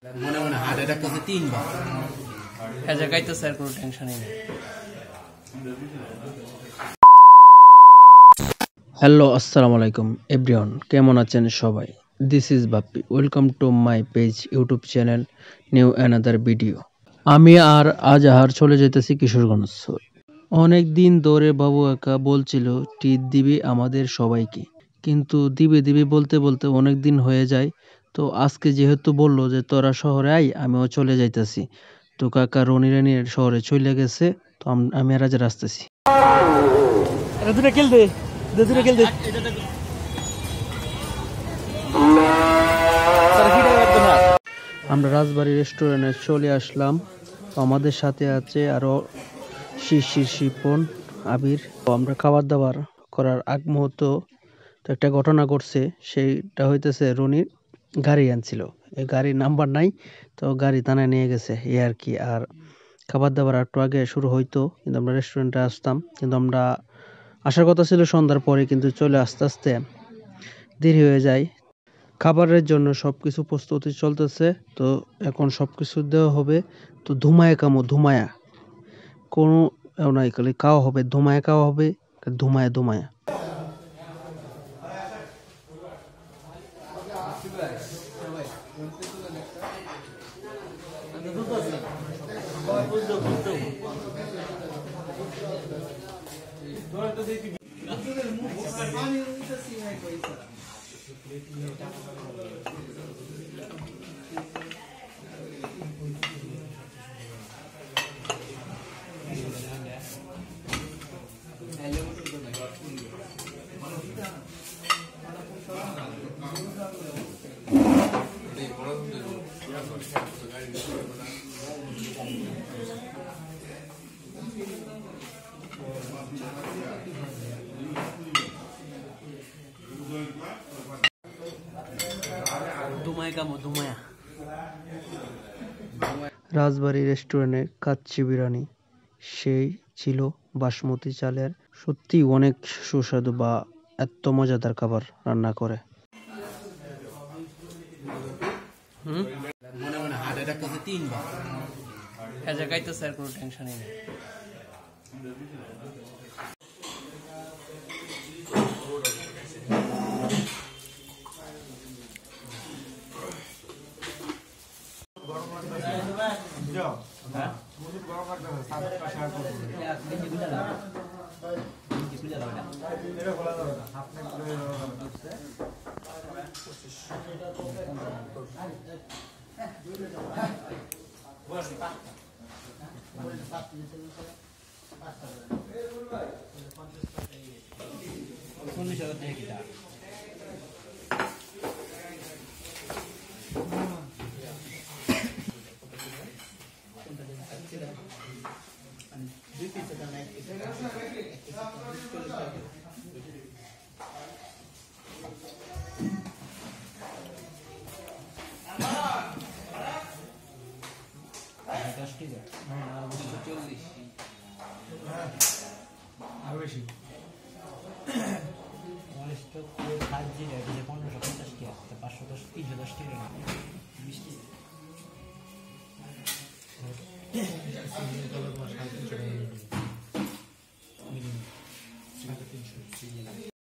মনে মনে heart attack করছে 3 বার। হ্যাঁ জায়গায় তো স্যার কোনো টেনশনই নেই। হ্যালো আসসালামু আলাইকুম এভরিওয়ান, কেমন আছেন সবাই? This is Bappi, welcome to my page YouTube channel new another video. আমি আর আজহার চলে যেতেছি কিশোরগঞ্জ। অনেক দিন ধরে বাবু একা বলছিল ট্রিট দিবি আমাদের সবাইকে, কিন্তু দিবে দিবে বলতে বলতে অনেক দিন হয়ে যায়। তো আজকে যেহেতু বললো যে তোরা শহরে আই, আমিও চলে যাইতেছি। তো কাকা রনি রানির শহরে চলে গেছে, তো আমি আর আজ আসতেছি। আমরা রাজবাড়ি রেস্টুরেন্টে চলে আসলাম। তো আমাদের সাথে আছে আরো শিশির, শিপন, আবির। তো আমরা খাবার দাবার করার আগ মুহূর্ত তো একটা ঘটনা ঘটছে। সেইটা হইতেছে রনির গাড়ি আনছিল, এই গাড়ির নাম্বার নাই, তো গাড়ি থানায় নিয়ে গেছে এই আর কি। আর খাবার দাবার একটু আগে শুরু হইতো, কিন্তু আমরা রেস্টুরেন্টে আসতাম, কিন্তু আমরা আসার কথা ছিল সন্ধ্যার পরে, কিন্তু চলে আস্তে আস্তে দেরি হয়ে যায়। খাবারের জন্য সবকিছু প্রস্তুতি চলতেছে। তো এখন সবকিছু দেওয়া হবে। তো ধুমায়া কামো, ধুমায়া কোনো নাই, খালি খাওয়া হবে, ধুমায়া খাওয়া হবে, ধুমায়া ধুমায়া। রাজবাড়ি রেস্টুরেন্টে কাচ্চি বিরিয়ানি সেই ছিল বাসমতি চালের, সত্যি অনেক সুস্বাদু বা এত মজাদার খাবার রান্না করে। মনে মনে হার্ট অ্যাটাক করছে 3 বার। হ্যাঁ জায়গায় তো স্যার কোনো টেনশনই নেই।